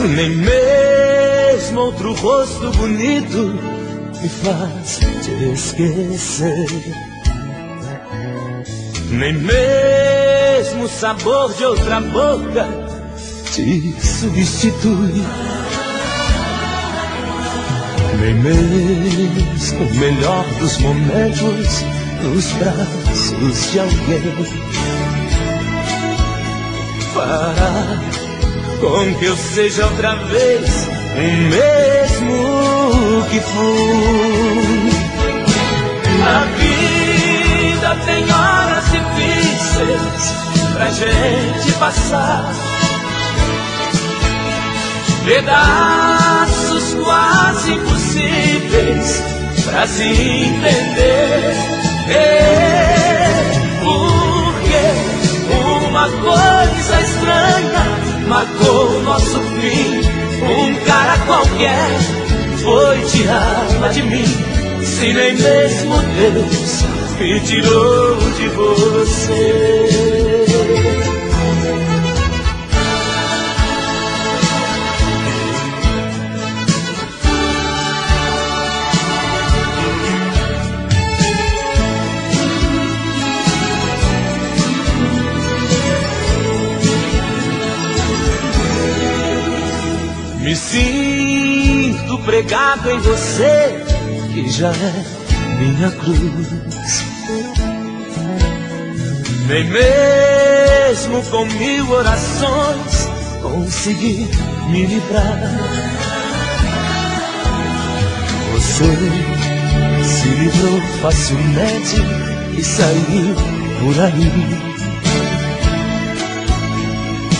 Nem mesmo outro rosto bonito me faz te esquecer. Nem mesmo o sabor de outra boca te substitui. Nem mesmo o melhor dos momentos nos braços de alguém fará com que eu seja outra vez o mesmo que fui. A vida tem horas difíceis pra gente passar, pedaços quase impossíveis pra se entender. Porque uma coisa estranha marcou nosso fim. Um cara qualquer foi tirá-la de mim. Se nem mesmo Deus me tirou de você. Me sinto pregado em você, que já é minha cruz. Nem mesmo com 1000 orações consegui me livrar. Você se livrou facilmente e saiu por aí.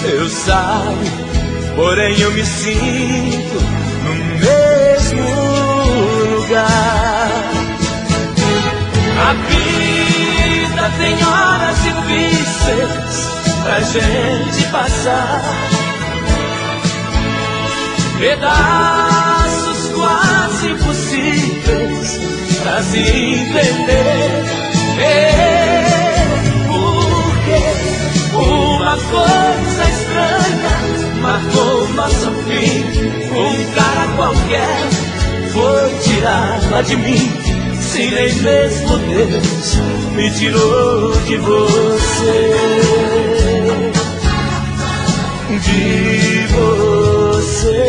Eu saio, porém eu me sinto no mesmo lugar. A vida tem horas difíceis pra gente passar, pedaços quase impossíveis pra se entender. Porque uma coisa estranha marcou nosso fim. Um cara qualquer foi tirá-la de mim. Se nem mesmo Deus me tirou de você. De você.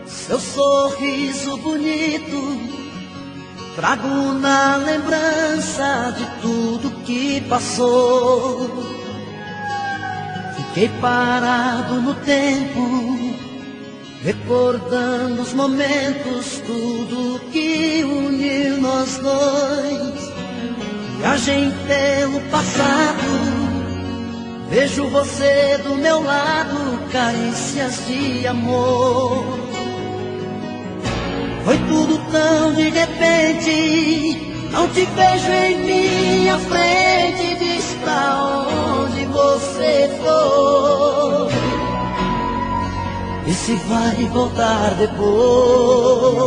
Seu sorriso bonito trago na lembrança de tudo que passou. Fiquei parado no tempo, recordando os momentos, tudo que uniu nós dois. Viagem pelo passado, vejo você do meu lado, carícias de amor. Foi tudo tão de repente, não te vejo em minha frente. Diz pra onde você foi e se vai voltar depois.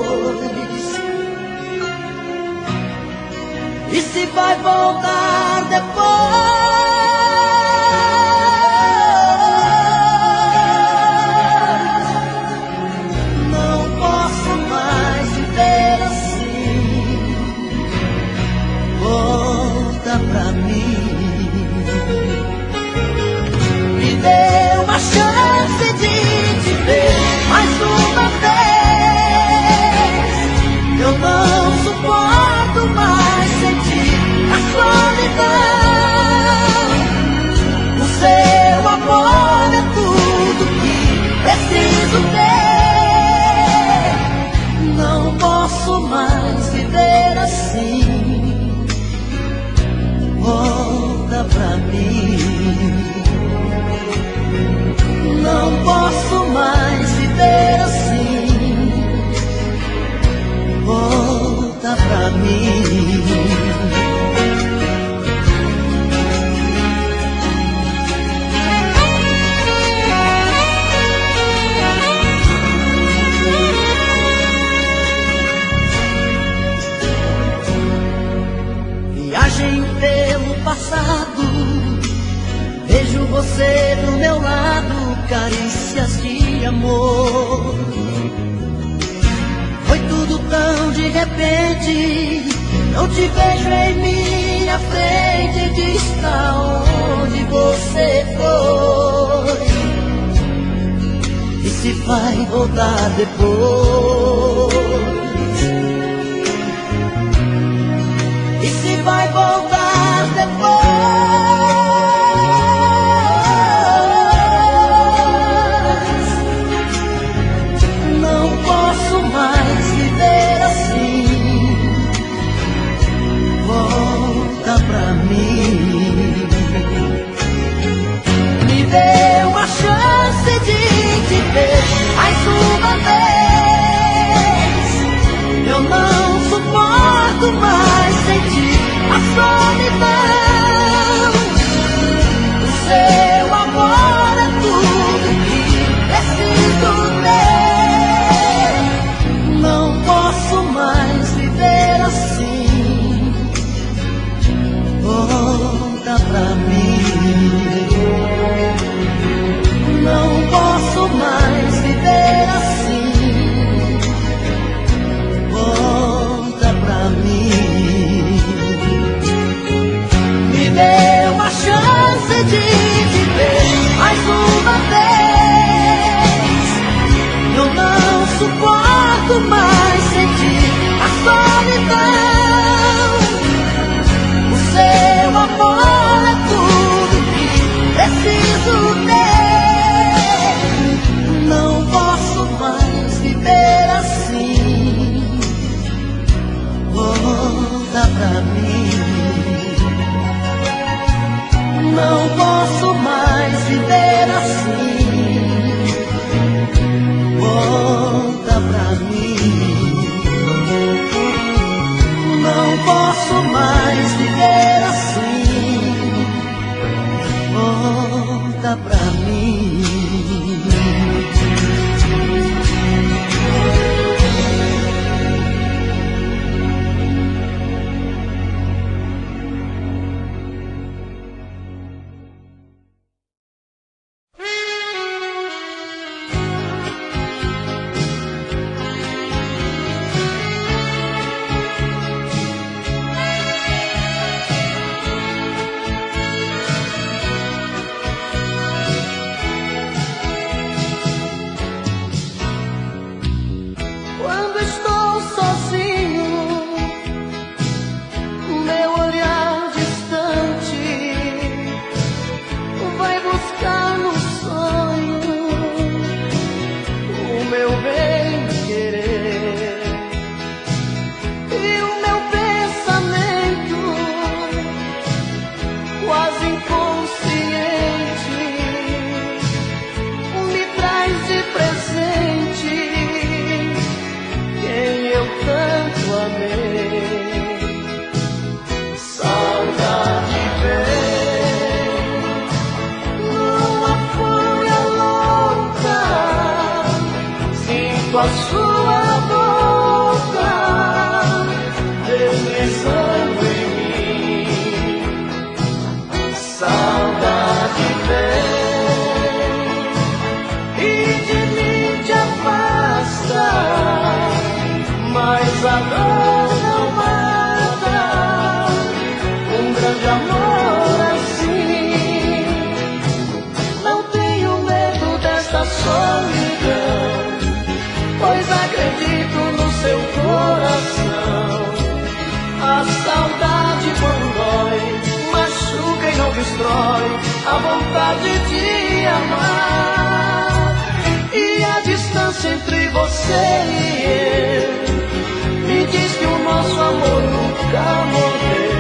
E se vai voltar depois. Pra mim, me dê uma chance de te ver mais uma vez. Eu não suporto mais sentir a solidão. carícias de amor. Foi tudo tão de repente, não te vejo em minha frente. Diz pra onde você foi e se vai voltar depois. E se vai voltar depois. Não posso mais viver assim. Volta pra mim. Me dê uma chance de te ver mais uma vez. Eu não suporto mais sentir a solidão. O seu amor é tudo que preciso ter. Não posso mais viver assim. Volta pra mim. Não posso mais viver assim. Volta pra mim. Me dê uma chance de te ver mais uma vez. Eu não suporto mais sentir a solidão. O seu amor é tudo que preciso ter. Não posso mais viver assim. Volta pra mim. Não posso mais viver assim. Volta pra mim. Não posso mais viver assim. Volta pra mim. Quando estou sozinho, meu olhar distante vai buscar no sonho o meu bem-querer. E o meu pensamento, quase inconsciente, me traz de presente quem eu tanto amei. Saudade vem numa fúria louca, sinto a sua boca deslizando em mim. Saudade vem e de mim te afasta, mas a dor não mata um grande amor assim. Não tenho medo desta solidão, pois acredito no seu coração. A saudade quando dói, machuca e não destrói a vontade de amar. E a distância entre você e eu me diz que o nosso amor nunca morreu.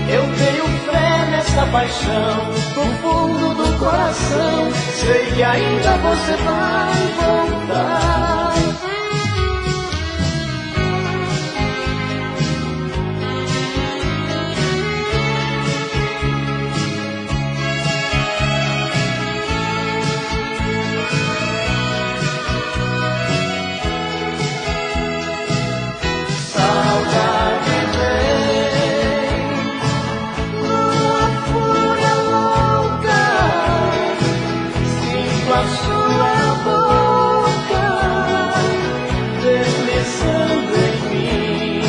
Eu tenho fé nessa paixão, no fundo do coração, sei que ainda você vai voltar. a sua boca deslizando em mim.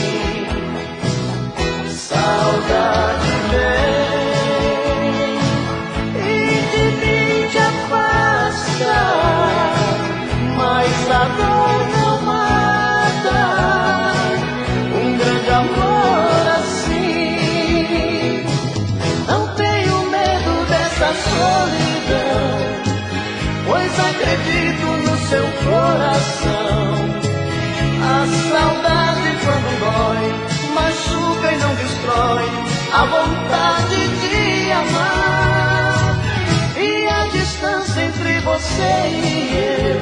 Saudade vem e de mim te afasta, mas a dor não mata um grande amor assim. Não tenho medo dessa solidão, pois acredito no seu coração. A saudade quando dói, machuca e não destrói a vontade de amar. E a distância entre você e eu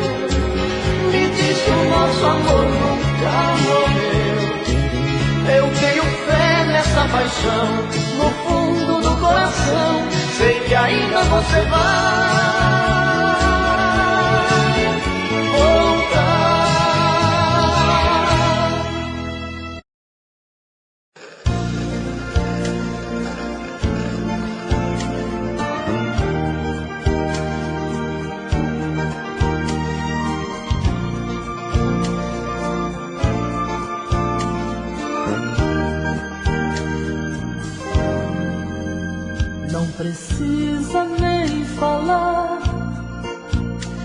me diz que o nosso amor nunca morreu. Eu tenho fé nessa paixão, no fundo do coração, sei que ainda você vai voltar. Não precisa nem falar,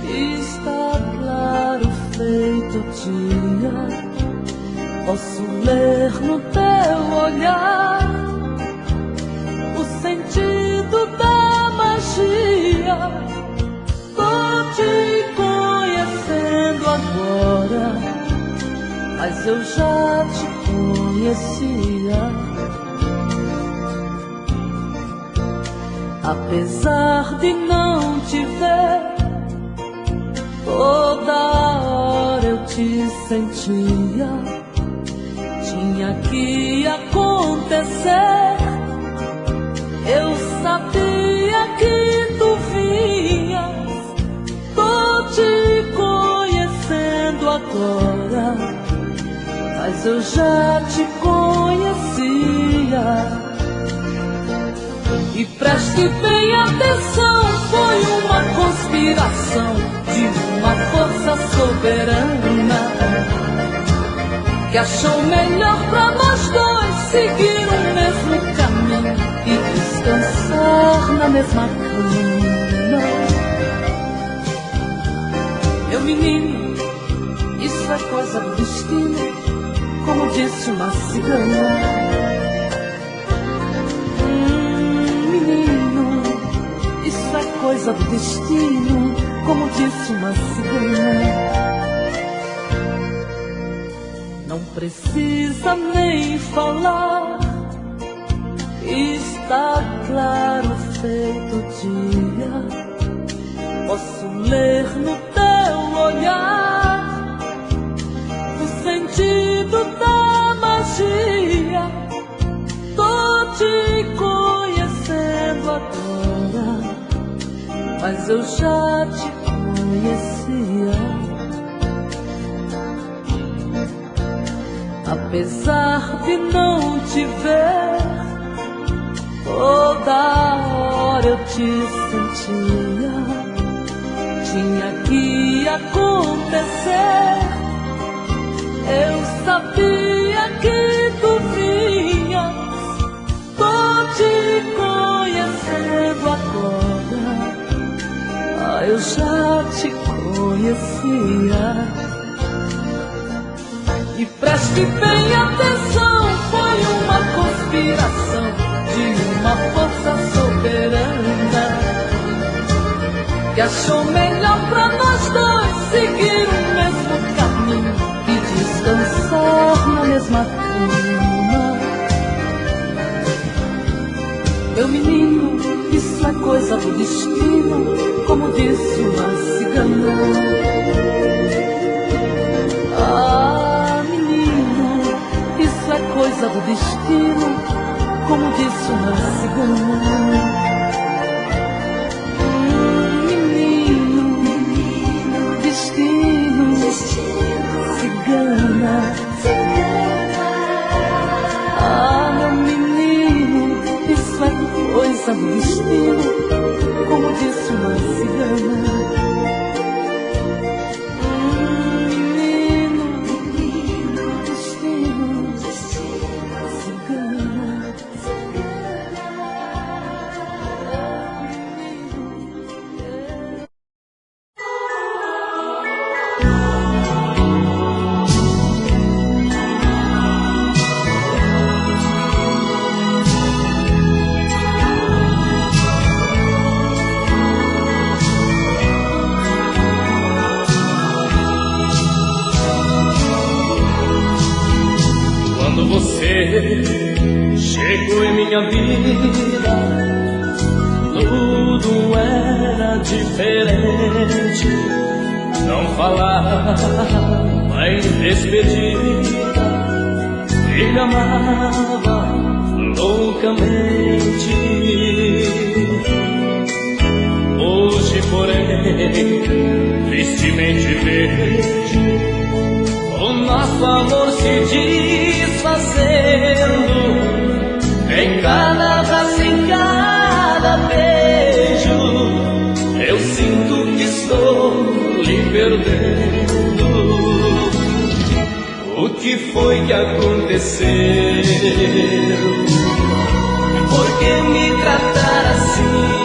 está claro feito dia. Posso ler no teu olhar o sentido da magia. Tô te conhecendo agora, mas eu já te conhecia. Apesar de não te ver, toda hora eu te sentia. Tinha que acontecer, eu sabia que tu vinhas. Tô te conhecendo agora, mas eu já te conhecia. E preste bem atenção, foi uma conspiração de uma força soberana que achou melhor pra nós dois seguir o mesmo caminho e descansar na mesma cama. Meu menino, isso é coisa do destino, como disse uma cigana. Isso é coisa do destino, como disse uma cigana. Não precisa nem falar, está claro feito dia. Posso ler no teu olhar o sentido da magia. Tô te conhecendo agora, mas eu já te conhecia. Apesar de não te ver, toda hora eu te sentia. Tinha que acontecer, eu sabia que tu vinhas. Tô te conhecendo agora, eu já te conhecia. E preste bem atenção, foi uma conspiração de uma força soberana que achou melhor pra nós dois seguir o mesmo caminho e descansar na mesma cama. Meu menino, isso é coisa do destino, como disse uma cigana. Ah, menino, isso é coisa do destino, como disse uma cigana. Menino, destino, cigana. Ah, meu menino, isso é coisa do destino, como disse uma cigana. chegou em minha vida, tudo era diferente. Não falava em despedida e me amava loucamente. Hoje, porém, tristemente vejo o nosso amor se desfazendo. Em cada abraço, em cada beijo, eu sinto que estou lhe perdendo. O que foi que aconteceu? Por que me tratar assim?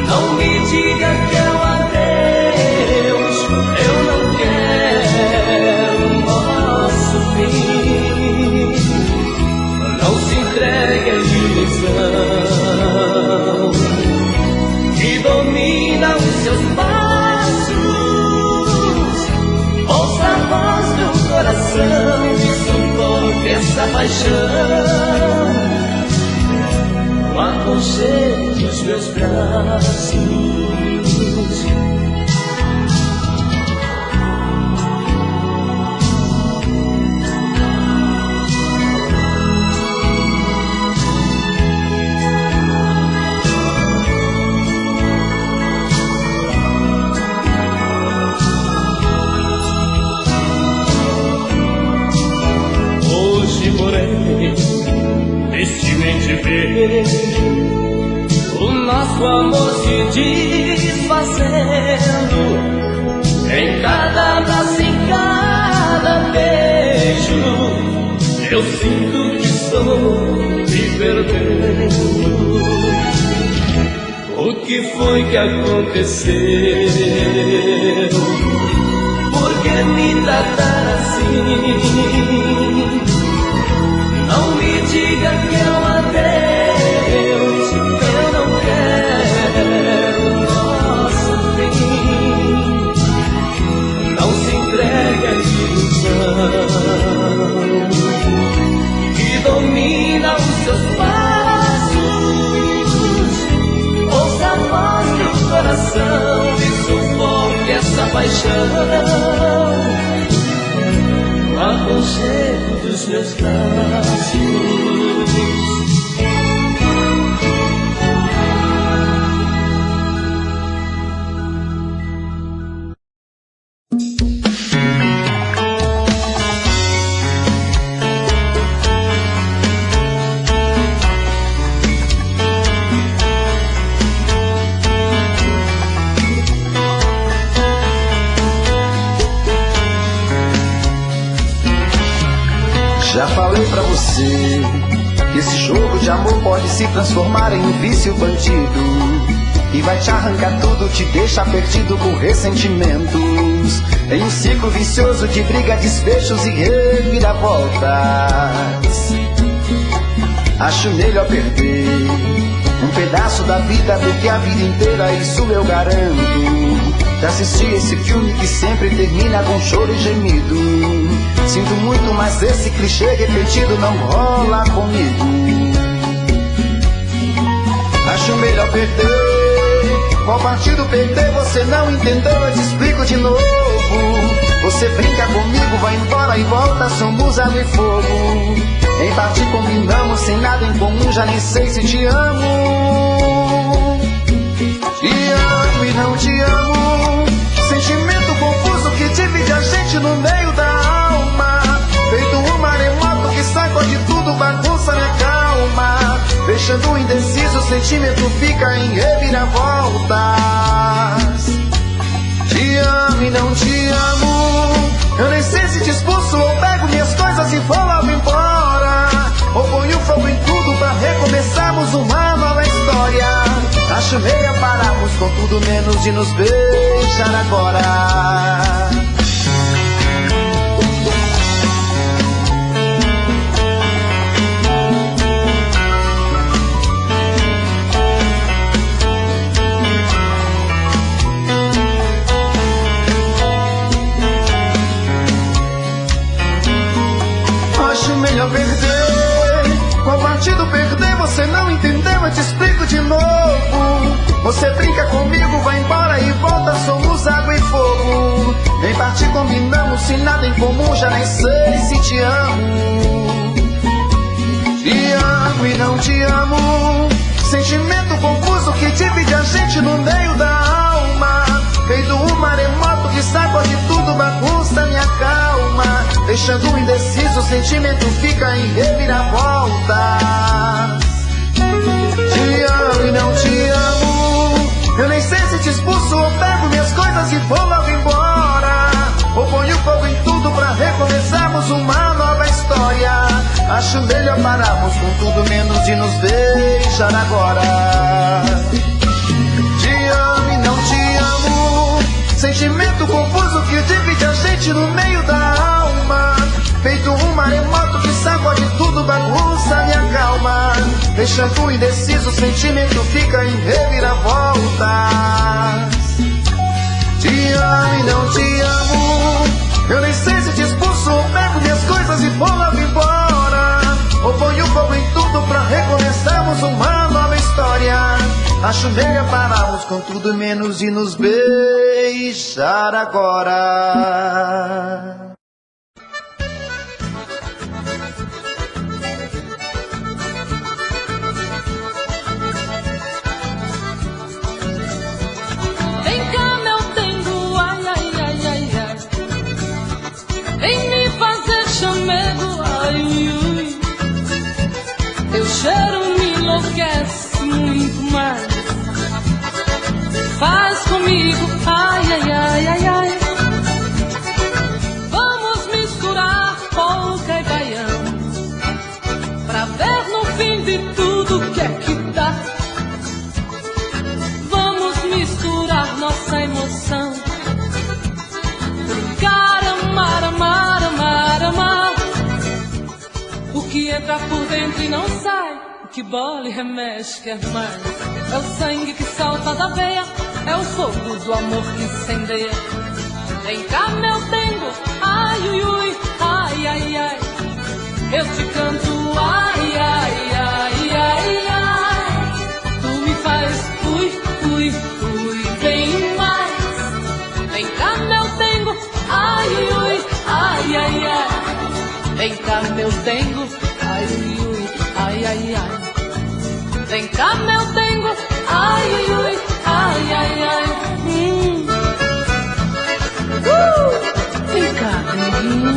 Não me diga que é um adeus, eu não quero nosso fim. Não se entregue à ilusão que domina os seus passos. Ouça a voz do coração e sufoque essa paixão. Aconchego os meus braços. Hoje, porém, tristemente vejo o nosso amor se desfazendo. Em cada abraço, em cada beijo, eu sinto que estou me perdendo. O que foi que aconteceu? Por que me tratar assim? Não me diga que é um adeus, eu não quero nosso fim. Não se entregue à ilusão que domina os seus passos. Ouça a voz do coração e sufoque essa paixão. Aconchego dos meus braços. Já falei pra você que esse jogo de amor pode se transformar em um vício bandido e vai te arrancar tudo, te deixar perdido com ressentimentos, em um ciclo vicioso de briga, desfechos e reviravoltas. Acho melhor perder um pedaço da vida do que a vida inteira, isso eu garanto. Já assisti esse filme que sempre termina com choro e gemido. Sinto muito, mas esse clichê repetido não rola comigo. Acho melhor perder. Qual partido perder? Você não entendeu, eu te explico de novo. Você brinca comigo, vai embora e volta, somos água e fogo. Em parte combinamos, sem nada em comum, já nem sei se te amo. Te amo e não te amo, sentimento confuso que divide a gente no meio da alma. Feito um maremoto que sacode tudo, bagunça minha calma. Deixando indeciso, o sentimento fica em reviravoltas. Te amo e não te amo, eu nem sei se te expulso ou pego minhas coisas e vou logo embora, ou ponho fogo em tudo pra recomeçarmos uma nova história. Acho melhor pararmos com tudo menos de nos beijar agora. Você não entendeu, eu te explico de novo. Você brinca comigo, vai embora e volta, somos água e fogo. Nem partir combinamos, se nada em comum, já nem sei se te amo. Te amo e não te amo, sentimento confuso que divide a gente no meio da alma. Feito um maremoto que sacode tudo, bagunça minha calma. Deixando indeciso, o sentimento fica em reviravoltas. Te amo e não te amo, eu nem sei se te expulso ou pego minhas coisas e vou logo embora. Ou ponho fogo em tudo pra recomeçarmos uma nova história. Acho melhor pararmos com tudo menos de nos beijar agora. Te amo e não te amo, sentimento confuso que divide a gente no meio da alma. Feito um maremoto que sacode tudo, bagunça minha calma. Deixando indeciso, o sentimento fica em reviravoltas. Te amo e não te amo, eu nem sei se te expulso ou pego minhas coisas e vou logo embora. Ou ponho fogo em tudo pra recomeçarmos uma nova história. Acho melhor pararmos com tudo menos de nos beijar agora. Vem cá, meu dengo, ai, ai, ai, ai, ai. Vem me fazer chamego, ai, ui, ui. Teu cheiro me enlouquece muito mais. Faz comigo, ai, ai, ai, ai, ai. Vamos misturar polca e baião, pra ver no fim de tudo o que é que dá. Vamos misturar nossa emoção, brincar, amar, amar, amar, amar. O que entra por dentro e não sai, o que bola e remexe quer mais. É o sangue que salta da veia, é o fogo do amor que incendeia. Vem cá, meu dengo, ai, ui, ui, ai, ai, ai. Eu te canto, ai, ai, ai, ai, ai. Tu me faz, ui, ui, ui, bem mais. Vem cá, meu dengo, ai, ui, ui, ai, ai, ai. Vem cá, meu dengo, ai, ui, ui, ai, ai, ai. Vem cá, meu dengo, ai, ui, ui, ai, ai, ai. Vem cá, denguinho.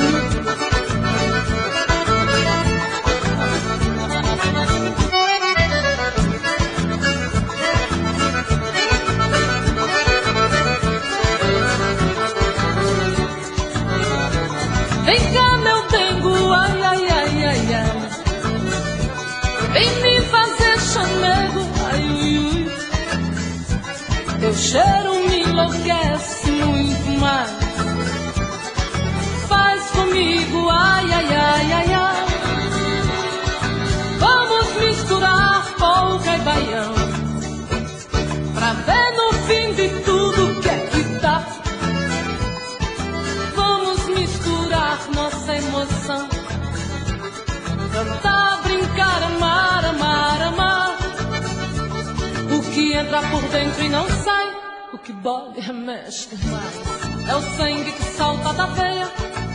Vem cá, meu dengo, ai, ai, ai, ai, ai. Vem me fazer chamego, ai, ui, ui. Teu cheiro me enlouquece muito mais. Faz comigo, ai, ai, ai, ai, ai. Vamos misturar polca e baião, pra ver no fim de tudo o que é que dá. Vamos misturar nossa emoção, cantar, brincar, amar, amar, amar. O que entra por dentro e não sai, o que bola e remexe mais. É o sangue que salta da veia,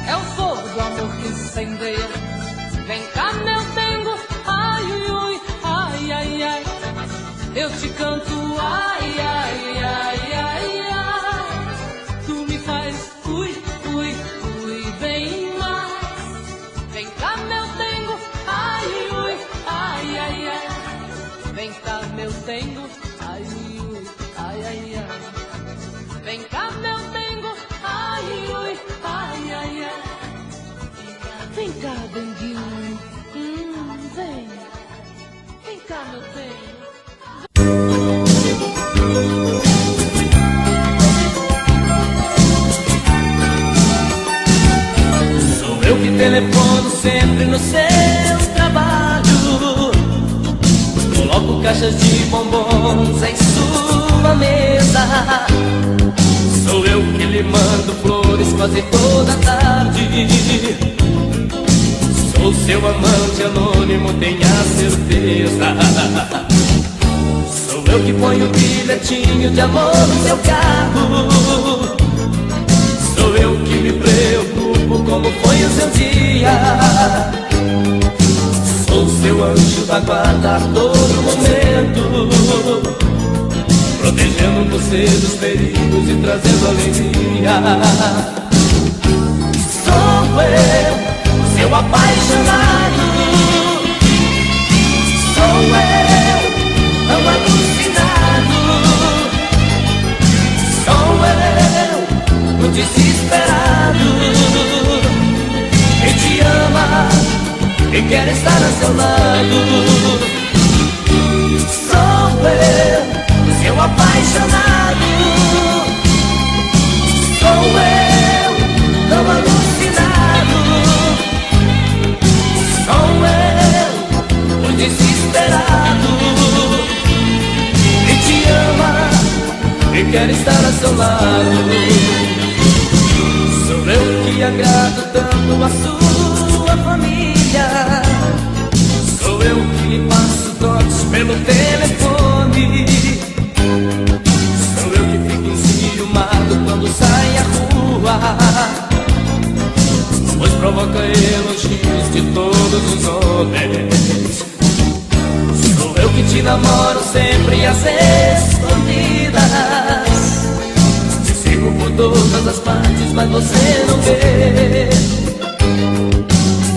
é o fogo do amor que incendeia. Vem cá, meu dengo, ai, ui, ui, ai, ai, ai. Eu te canto, ai, ai, ai, ai, ai. Tu me faz, ui, ui, ui, bem mais. Vem cá, meu dengo, ai, ui, ui, ai, ai, ai. Vem cá, meu dengo, ai, ui, ui, ai, ai, ai. Vem cá, meu dengo, ai, ui, ai, ai, ai. Vem cá, denguinho, vem. Vem cá, meu dengo. Sou eu que telefono sempre no seu trabalho, coloco caixas de bombons em sua mesa. Sou eu que lhe mando flores quase toda tarde. Sou seu amante anônimo anônimo, tenha certeza. Sou eu que ponho o bilhetinho de amor no seu carro. Sou eu que me preocupo como foi o seu dia. Sou seu anjo da guarda a todo momento, protegendo você dos perigos e trazendo alegria. Sou eu, o seu apaixonado. Sou eu, tão alucinado. Sou eu, o desesperado, que te ama e quer estar a seu lado. Sou eu, o seu apaixonado. Sou eu, tão alucinado. Sou eu, o desesperado, que te ama e quer estar a seu lado. Sou eu que agrado tanto a sua família. Sou eu que lhe passo toques pelo telefone. Sou eu que fico enciumado quando sai à rua, pois provoca elogios de todos os homens. Sou eu que te namoro sempre às escondidas. Te sigo por todas as partes, mas você não vê.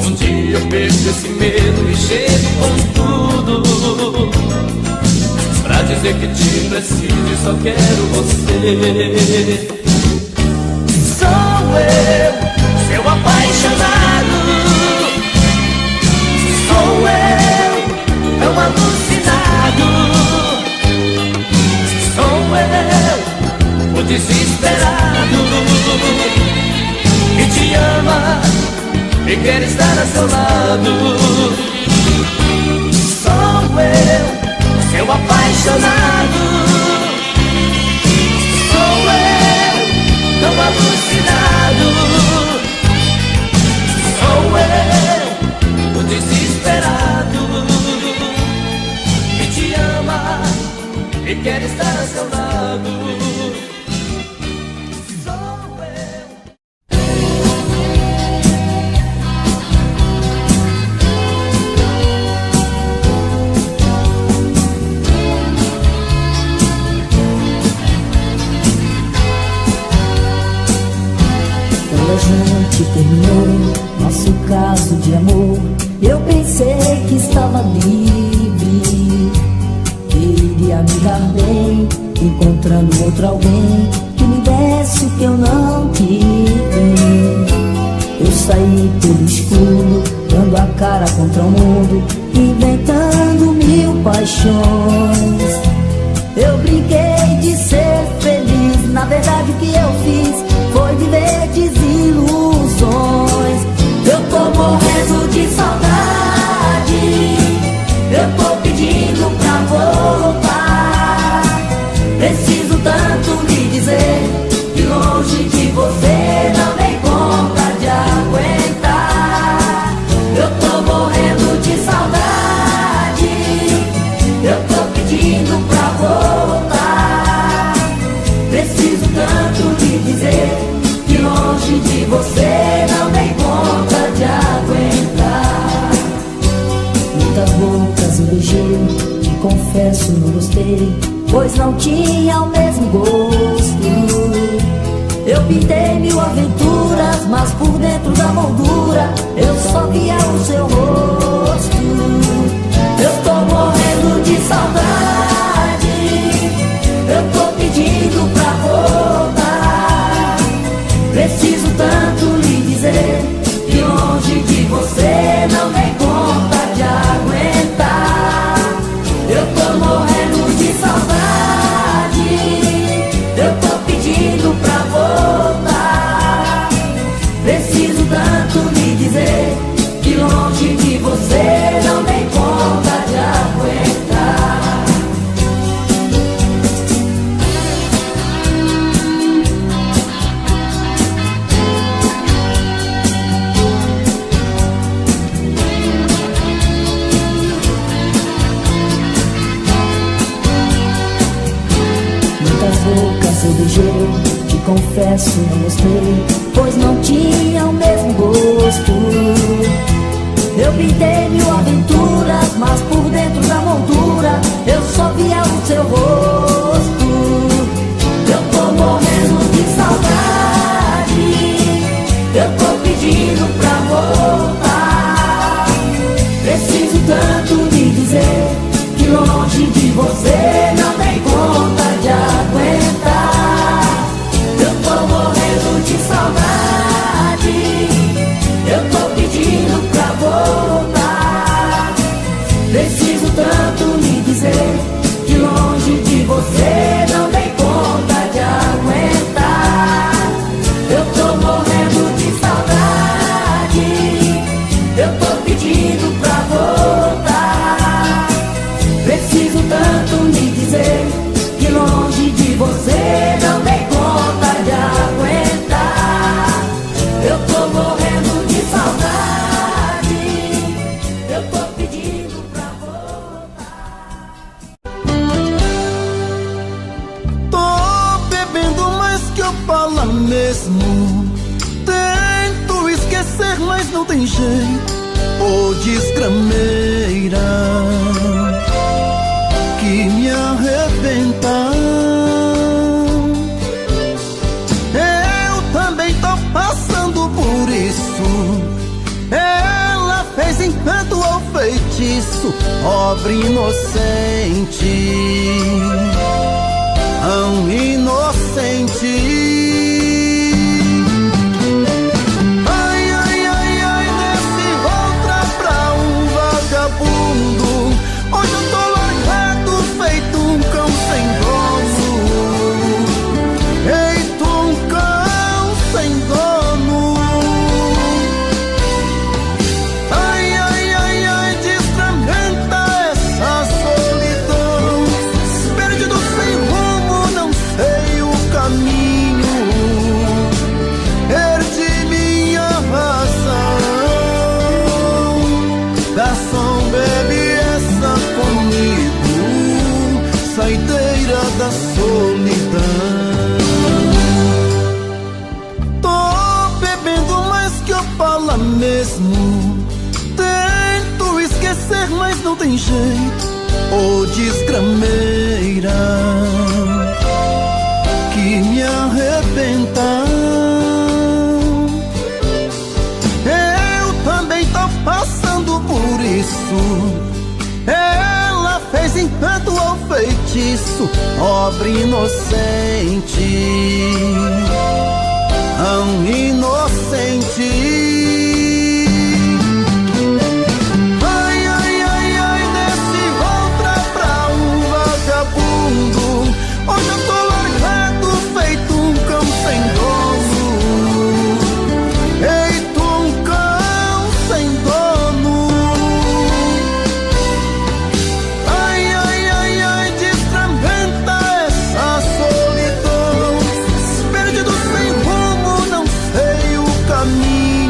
Um dia eu perco esse medo e chego com tudo pra dizer que te preciso e só quero você. Sou eu, seu apaixonado. Sou eu, tão alucinado. Sou eu, o desesperado, que te ama e quer estar a seu lado. Sou eu, seu apaixonado. Sou eu, tão alucinado. Sou eu, o desesperado, que te ama e quer estar a seu lado. Sou eu. Quando a gente terminou nosso caso de amor, eu pensei que estava livre, que iria me dar bem, encontrando outro alguém que me desse o que eu não tive. Eu saí pelo escuro, dando a cara contra o mundo, inventando mil paixões. Eu brinquei de ser feliz, na verdade o que eu fiz foi viver desilusões. Eu tô morrendo de saudade, eu tô pedindo pra voltar. Preciso tanto lhe dizer que longe de você não dei conta de aguentar. Eu tô morrendo de saudade, eu tô pedindo pra voltar. Preciso tanto lhe dizer que longe de você não dei conta de aguentar. Muitas bocas eu beijei, te confesso não gostei, pois não tinha o mesmo gosto. Eu pintei mil aventuras, mas por dentro da moldura eu só via o seu rosto. Eu tô morrendo de saudade, eu tô pedindo pra voltar. Preciso tanto lhe dizer que longe de você não dei conta de aguentar. Eu tô morrendo de saudade, eu tô pedindo pra voltar. Preciso tanto lhe dizer que longe de você não dei conta de aguentar. mas eu beijei. Te confesso, não gostei, pois não tinha o mesmo gosto. Eu pintei mil aventuras, mas por dentro da moldura eu só via o seu rosto. Eu tô morrendo de saudade, eu tô pedindo pra voltar. Preciso tanto lhe dizer que longe de você não dei conta de aguentar. Eu tô morrendo de saudade, eu tô pedindo pra voltar. Preciso tanto lhe dizer que longe de você não dei conta de aguentar. Eu tô morrendo de saudade, eu tô pedindo pra voltar. Preciso tanto lhe dizer que longe de você não dei conta de aguentar. Eu tô morrendo de saudade, eu tô pedindo pra voltar. Tô bebendo mais que eu falo mesmo. Tento esquecer, mas não tem jeito. Ô desgrameira que me arrebenta. Eu também tô passando por isso. Ela fez encanto ou feitiço, pobre inocente, tão inocente. Ai, ai, ai, ai, nesse outra pra um vagabundo. Hoje eu tô largado, feito um cão sem dono. Feito um cão sem dono. Ai, ai, ai, ai, desfragmenta essa solidão. Perdido sem rumo, não sei o caminho. Perdi minha razão. Garçom, bebe essa comigo, saideira da solidão. Tô bebendo mais que eu falo mesmo. Tento esquecer, mas não tem jeito. Ô desgrameira que me arrebenta. Eu também tô passando por isso. Ela fez encanto ou feitiço, pobre inocente, tão inocente. Ai, ai, ai, ai, nesse outra pra um vagabundo. Hoje eu tô largado, feito um cão sem dono. Feito um cão sem dono. Ai, ai, ai, ai, desfragmenta essa solidão. Perdido sem rumo, não sei o caminho.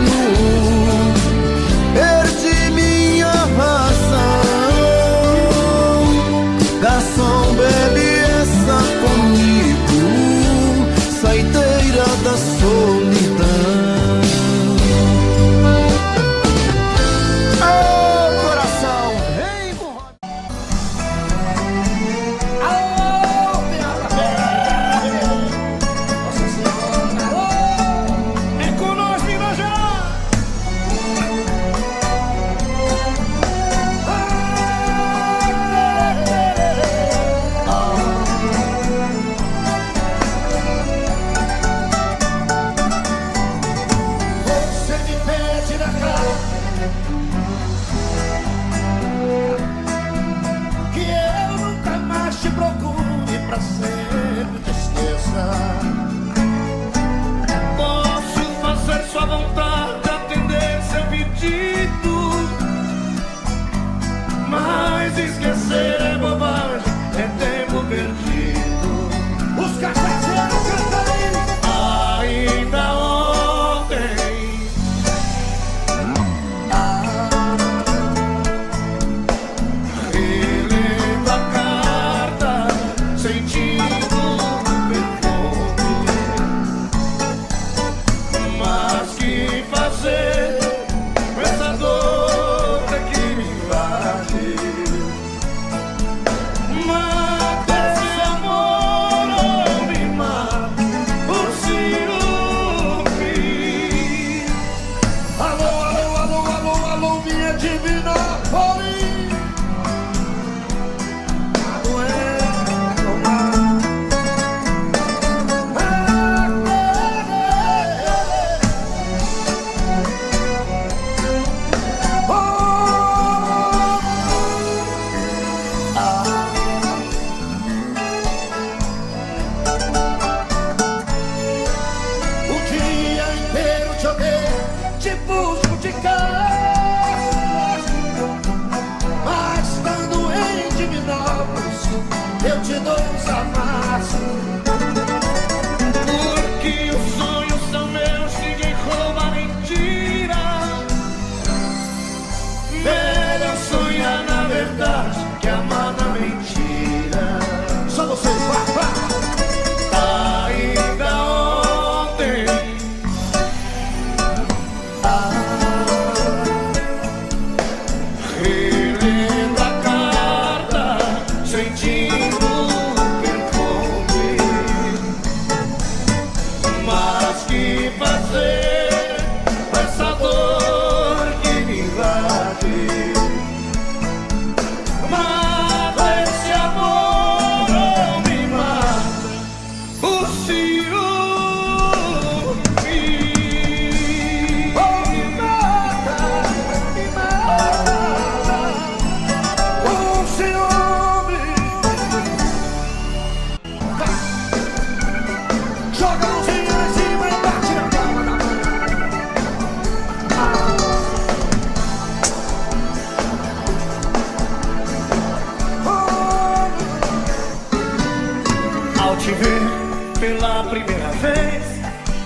Pela primeira vez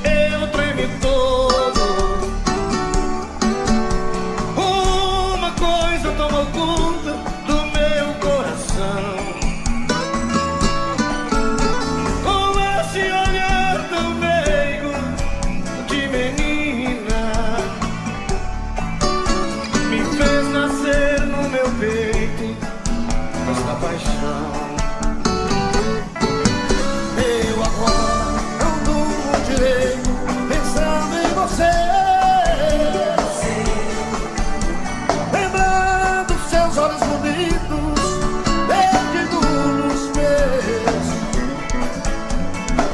eu tremi todo. Uma coisa tomou conta do meu coração, com esse olhar tão meigo de menina, me fez nascer no meu peito esta paixão. Lembrando seus olhos bonitos, perdidos nos meus.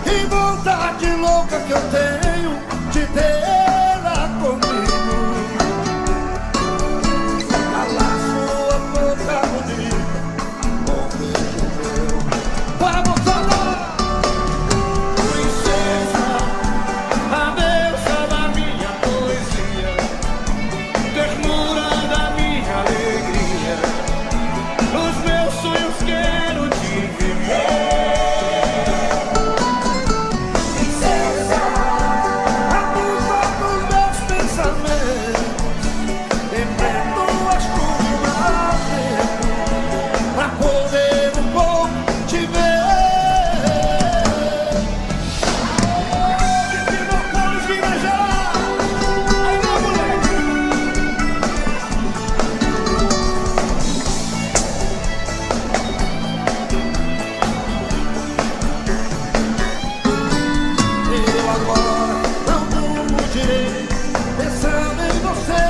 Que vontade louca que eu tenho de tê-la comigo. Calar sua boca bonita com um beijo meu. Vamos falar, princesa, a deusa da minha poesia, ternura da minha alegria, nos meus sonhos quero te viver. Princesa, a musa dos meus pensamentos, lembrando as curvas pra poder um pouco te ver. Pensando em você,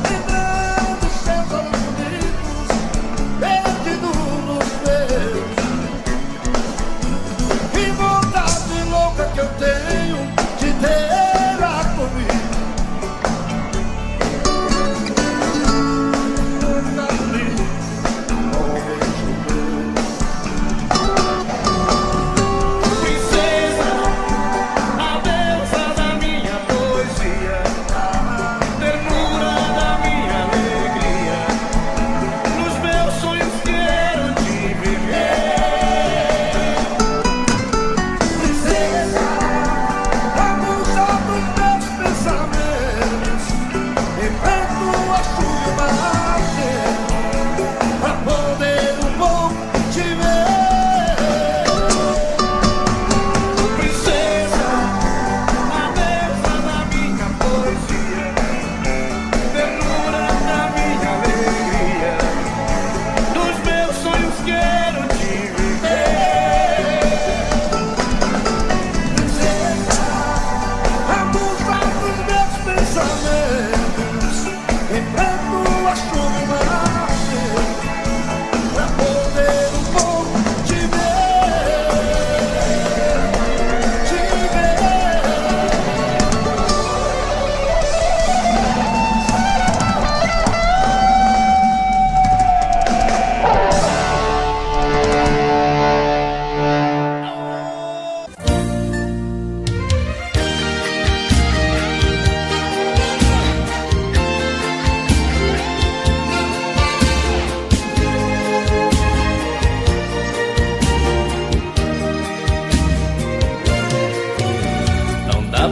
lembrando seus olhos bonitos, perdidos nos meus. Que vontade louca que eu tenho de tê-la comigo.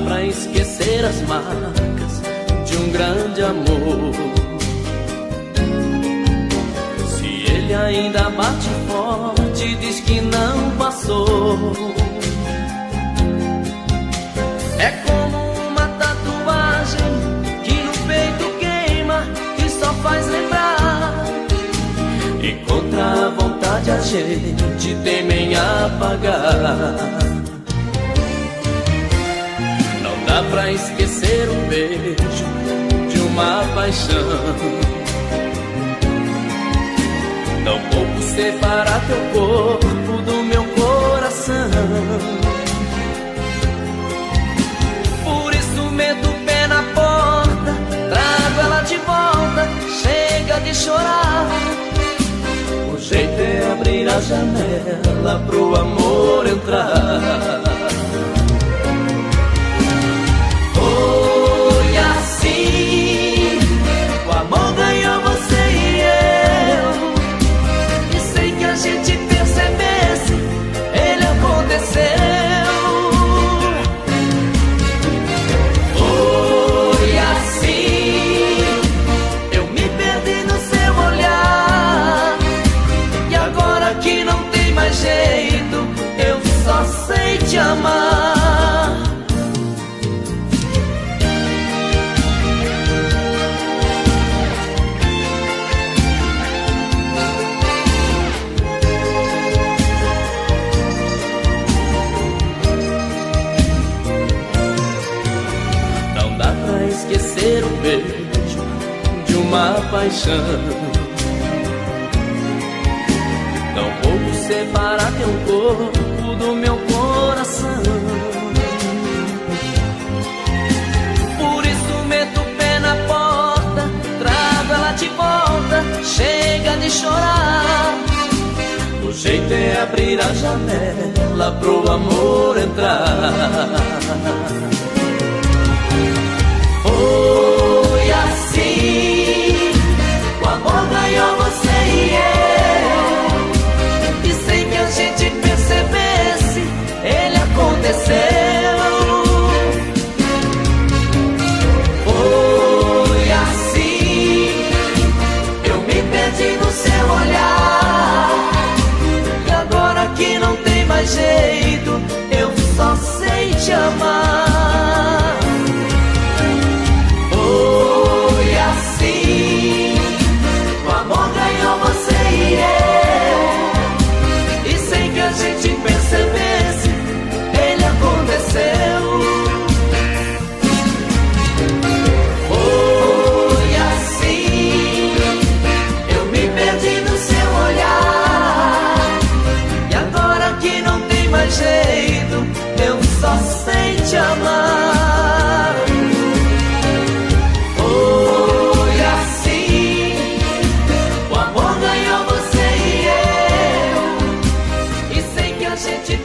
Pra esquecer as marcas de um grande amor. Se ele ainda bate forte, diz que não passou. É como uma tatuagem que no peito queima e só faz lembrar. E contra a vontade a gente teme em apagar. Dá pra esquecer um beijo de uma paixão. Não pouco separar teu corpo janela pro amor entrar. Foi assim, o amor ganhou você e eu, e sem que a gente percebesse, ele aconteceu. Foi assim, eu me perdi no seu olhar, e agora que não tem mais jeito, eu só sei te amar. Esquecer o beijo de uma paixão, tampouco separar teu corpo do meu coração. Por isso meto o pé na porta, trago ela de volta, chega de chorar. O jeito é abrir a janela pro amor entrar. Foi assim, o amor ganhou você e eu, e sem que a gente percebesse, ele aconteceu. Foi assim, eu me perdi no seu olhar, e agora que não tem mais jeito, eu só sei te amar. Foi assim, o amor ganhou você e eu, e sem que a gente percebesse, ele aconteceu. Foi assim, eu me perdi no seu olhar, e agora que não tem mais jeito, eu só sei te amar. Gente